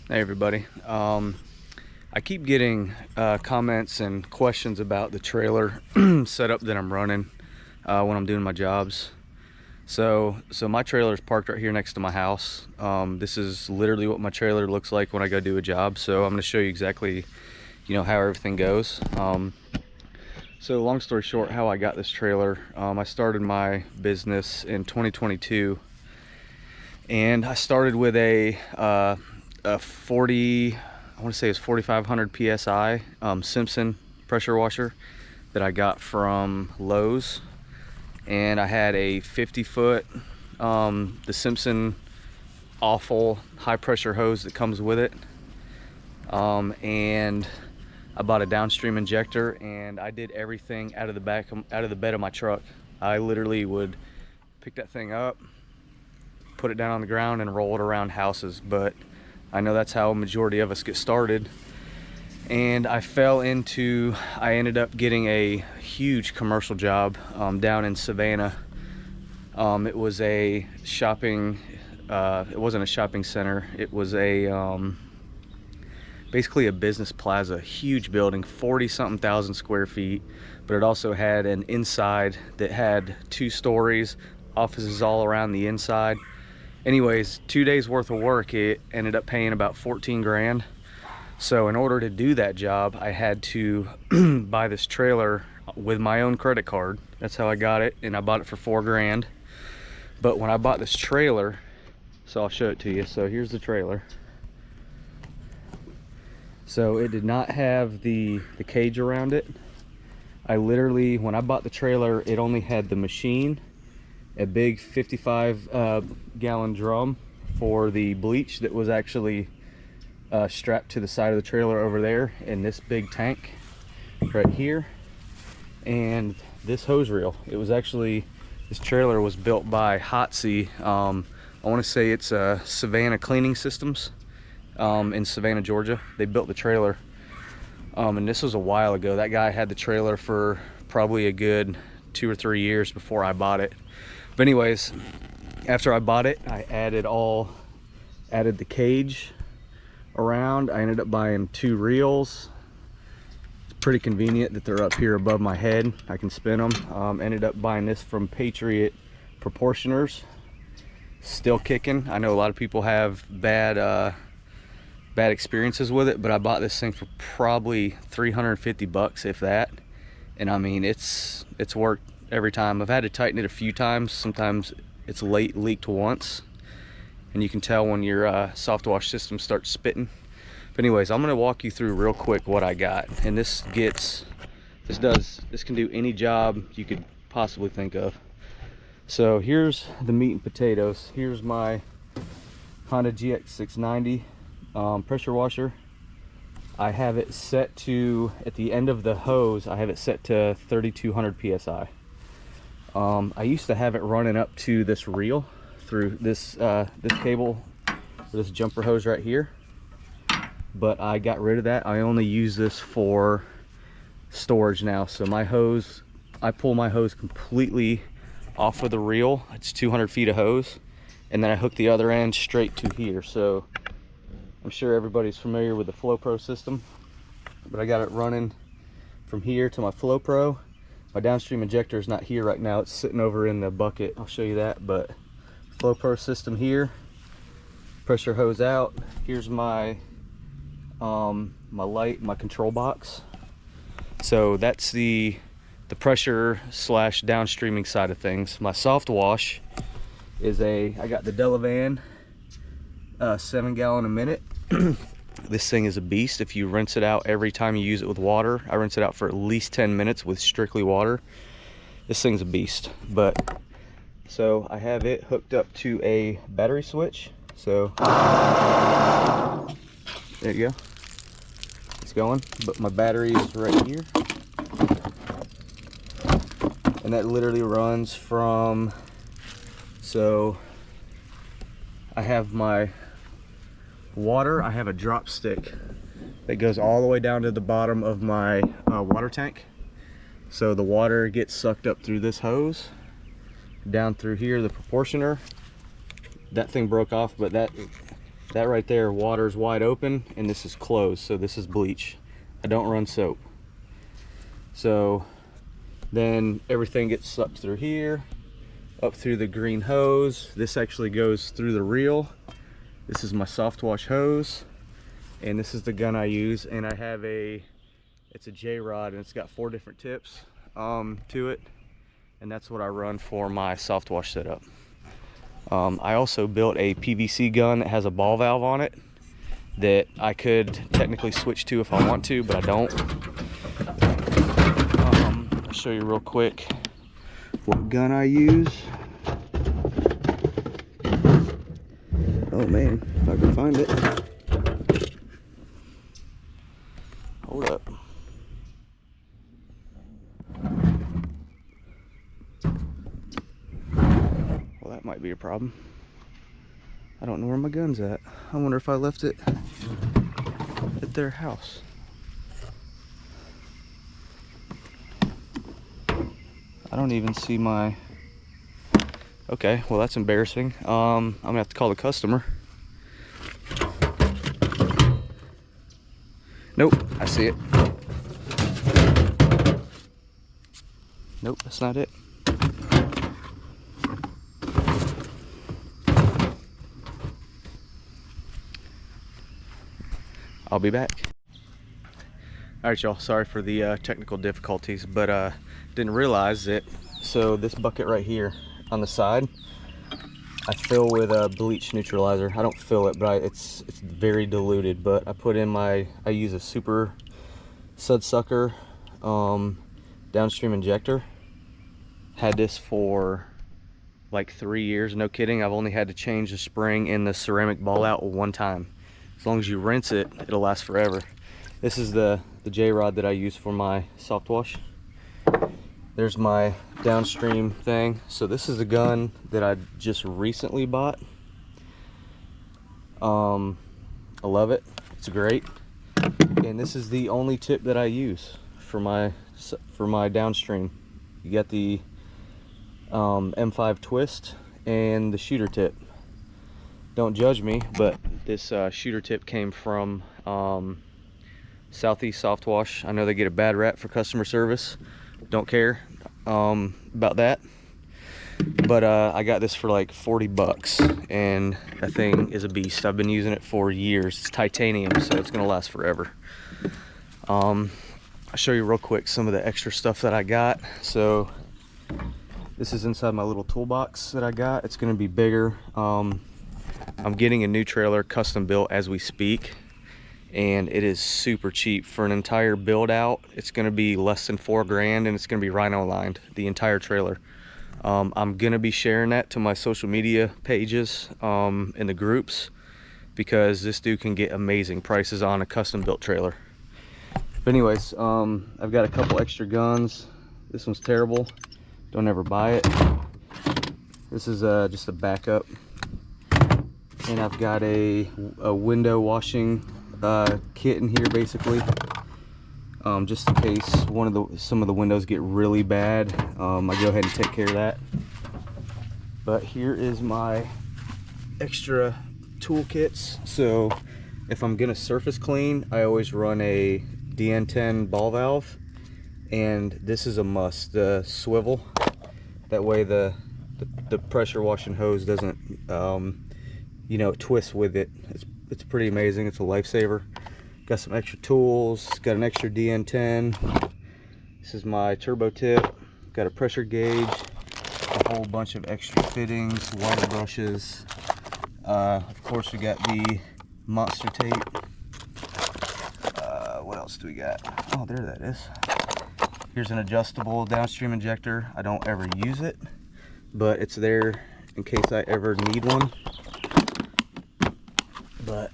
Hey everybody. I keep getting comments and questions about the trailer setup that I'm running when I'm doing my jobs. So my trailer is parked right here next to my house. This is literally what my trailer looks like when I go do a job. So I'm going to show you exactly, how everything goes. So long story short, how I got this trailer, I started my business in 2022, and I started with a 40, I want to say it's 4,500 psi Simpson pressure washer that I got from Lowe's, and I had a 50-foot the Simpson awful high pressure hose that comes with it, and I bought a Downstream injector, and I did everything out of the bed of my truck. I literally would pick that thing up, put it down on the ground, and roll it around houses. But I know that's how a majority of us get started. And I ended up getting a huge commercial job down in Savannah. It was a shopping, it wasn't a shopping center, it was basically a business plaza, huge building, 40-something thousand square feet, but it also had an inside that had 2 stories, offices all around the inside. Anyways, 2 days worth of work, it ended up paying about 14 grand. So in order to do that job, I had to buy this trailer with my own credit card. That's how I got it, and I bought it for 4 grand. But when I bought this trailer, so I'll show it to you. So here's the trailer. So it did not have the cage around it. I literally, when I bought the trailer, it only had the machine, a big 55 gallon drum for the bleach that was actually strapped to the side of the trailer over there, and this big tank right here, and this hose reel. It was actually, this trailer was built by Hotsy. I want to say it's Savannah Cleaning Systems in Savannah, Georgia. They built the trailer, and this was a while ago. That guy had the trailer for probably a good 2 or 3 years before I bought it. But anyways, after I bought it, I added the cage around. I ended up buying 2 reels. It's pretty convenient that they're up here above my head. I can spin them. Ended up buying this from Patriot Proportioners. Still kicking. I know a lot of people have bad experiences with it, but I bought this thing for probably 350 bucks, if that. And I mean, it's worked every time. I've had to tighten it a few times. Sometimes it's leaked once, and you can tell when your Softwash system starts spitting. But anyways, I'm gonna walk you through real quick what I got. And this can do any job you could possibly think of. So here's the meat and potatoes. Here's my Honda GX690 pressure washer. I have it set to, at the end of the hose, I have it set to 3,200 psi. I used to have it running up to this reel through this cable, this jumper hose right here, but I got rid of that. I only use this for storage now. So my hose, I pull my hose completely off of the reel. It's 200 feet of hose, and then I hook the other end straight to here. So I'm sure everybody's familiar with the Flow Pro system, but I got it running from here to my Flow Pro. My Downstream injector is not here right now. It's sitting over in the bucket. I'll show you that. But Flow Pro system here, pressure hose out. Here's my my light, my control box. So that's the pressure / downstreaming side of things. My Softwash is I got the Delavan 7 gallon a minute. This thing is a beast. If you rinse it out every time you use it with water, I rinse it out for at least 10 minutes with strictly water. This thing's a beast. But so I have it hooked up to a battery switch. So there you go. It's going. But my battery is right here. And that literally runs from, so I have my water, I have a drop stick that goes all the way down to the bottom of my water tank. So the water gets sucked up through this hose, down through here, the proportioner. That thing broke off, but that that right there, water's wide open, and this is closed, so this is bleach. I don't run soap. So then everything gets sucked through here, up through the green hose. This actually goes through the reel. This is my Softwash hose, and this is the gun I use, and I have it's a J-rod, and it's got 4 different tips to it, and that's what I run for my Softwash setup. I also built a PVC gun that has a ball valve on it that I could technically switch to if I want to, but I don't. I'll show you real quick what gun I use. Oh man, if I can find it. Hold up. Well, that might be a problem. I don't know where my gun's at. I wonder if I left it at their house. I don't even see my... Okay, well that's embarrassing. I'm gonna have to call the customer. Nope, I see it. Nope, that's not it. I'll be back. All right, y'all, sorry for the technical difficulties, but didn't realize that. So this bucket right here on the side, I fill with a bleach neutralizer. I don't fill it, but it's very diluted. But I put in I use a super Sudsucker Downstream injector. Had this for like 3 years, no kidding. I've only had to change the spring in the ceramic ball out 1 time. As long as you rinse it, it'll last forever. This is the J-rod that I use for my Softwash. There's my Downstream thing. So this is a gun that I just recently bought. I love it. It's great. And this is the only tip that I use for my Downstream. You got the M5 twist and the shooter tip. Don't judge me, but this shooter tip came from Southeast Softwash. I know they get a bad rap for customer service. Don't care about that. But I got this for like 40 bucks, and that thing is a beast. I've been using it for years. It's titanium, so it's gonna last forever. I'll show you real quick some of the extra stuff that I got. So this is inside my little toolbox that I got. It's gonna be bigger. I'm getting a new trailer custom built as we speak, and it is super cheap for an entire build out. It's going to be less than $4 grand, and it's going to be rhino lined, the entire trailer. I'm going to be sharing that to my social media pages in the groups, because this dude can get amazing prices on a custom built trailer. But anyways, I've got a couple extra guns. This one's terrible, don't ever buy it. This is just a backup. And I've got a window washing kit in here, basically, just in case some of the windows get really bad. I go ahead and take care of that. But here is my extra toolkits. So if I'm gonna surface clean, I always run a DN10 ball valve, and this is a must. The swivel, that way the pressure washing hose doesn't you know, twist with it. It's pretty amazing. It's a lifesaver. Got some extra tools. Got an extra DN10. This is my turbo tip. Got a pressure gauge. A whole bunch of extra fittings, water brushes. Of course, we got the monster tape. What else do we got? Oh, there that is. Here's an adjustable Downstream injector. I don't ever use it, but it's there in case I ever need one. But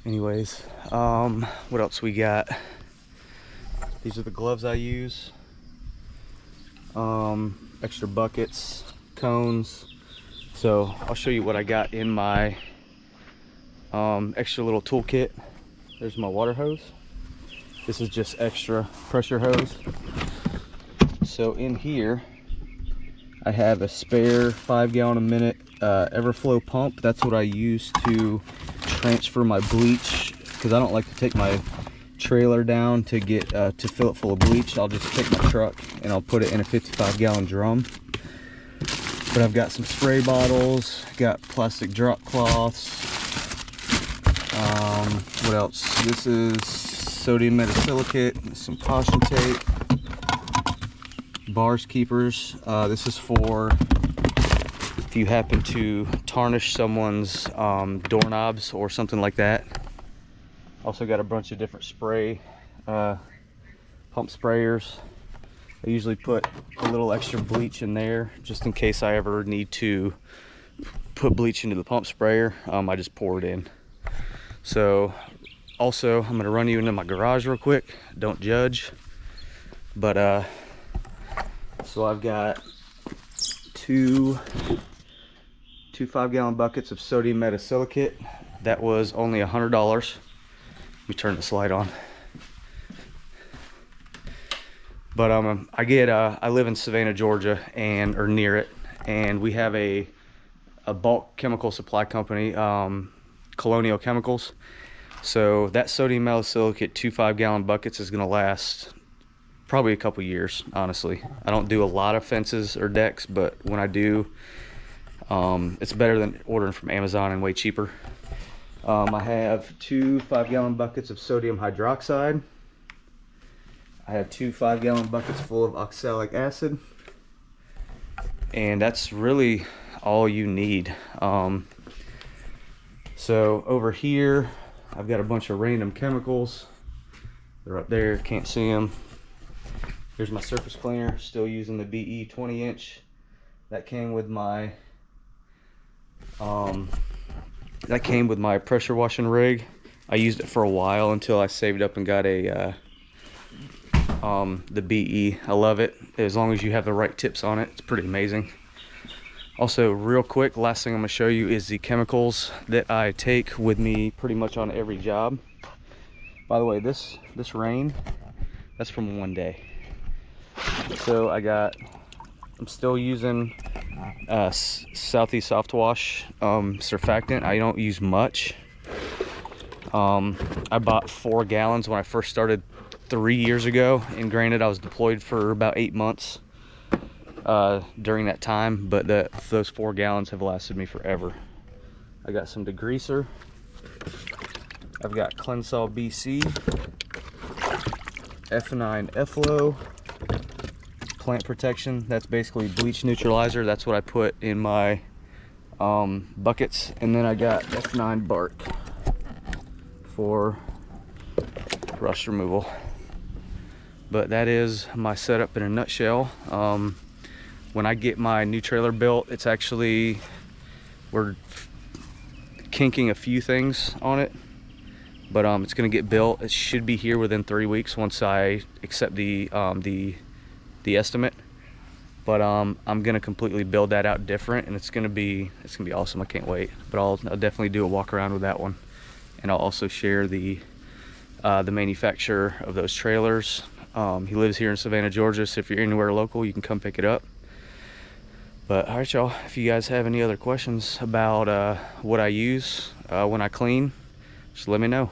anyways, what else we got? These are the gloves I use. Extra buckets, cones. So I'll show you what I got in my extra little toolkit. There's my water hose. This is just extra pressure hose. So in here I have a spare 5 gallon a minute Everflow pump. That's what I use to transfer my bleach, because I don't like to take my trailer down to get to fill it full of bleach. I'll just take my truck and I'll put it in a 55-gallon drum. But I've got some spray bottles, got plastic drop cloths. What else? This is sodium metasilicate, some caution tape, bars keepers. This is for if you happen to tarnish someone's doorknobs or something like that. Also got a bunch of different spray pump sprayers. I usually put a little extra bleach in there just in case I ever need to put bleach into the pump sprayer. I just pour it in. So also I'm gonna run you into my garage real quick, don't judge. But so I've got two 5-gallon buckets of sodium metasilicate. That was only $100. Let me turn the slide on. But I live in Savannah, Georgia, or near it, and we have a bulk chemical supply company, Colonial Chemicals. So that sodium metasilicate 2 5-gallon buckets is gonna last probably a couple years, honestly. I don't do a lot of fences or decks, but when I do, it's better than ordering from Amazon and way cheaper. I have 2 5-gallon buckets of sodium hydroxide. I have 2 5-gallon buckets full of oxalic acid, and that's really all you need. So over here I've got a bunch of random chemicals. They're up there, can't see them. Here's my surface cleaner, still using the BE 20-inch. That came with my pressure washing rig. I used it for a while until I saved up and got a the BE. I love it. As long as you have the right tips on it, it's pretty amazing. Also, real quick, last thing I'm going to show you is the chemicals that I take with me pretty much on every job. By the way, this rain, that's from one day. So I'm still using Southeast Softwash surfactant. I don't use much. I bought 4 gallons when I first started 3 years ago, and granted I was deployed for about 8 months during that time, but those 4 gallons have lasted me forever. I got some degreaser. I've got Cleansol BC, F9 Efflow, plant protection. That's basically bleach neutralizer. That's what I put in my buckets. And then I got F9 bark for rust removal. But that is my setup in a nutshell. When I get my new trailer built, it's actually, we're kinking a few things on it, but it's gonna get built. It should be here within 3 weeks once I accept the estimate. But I'm gonna completely build that out different, and it's gonna be awesome. I can't wait. But I'll definitely do a walk around with that one, and I'll also share the manufacturer of those trailers. He lives here in Savannah, Georgia, so if you're anywhere local, you can come pick it up. But all right, y'all, if you guys have any other questions about what I use when I clean, just let me know.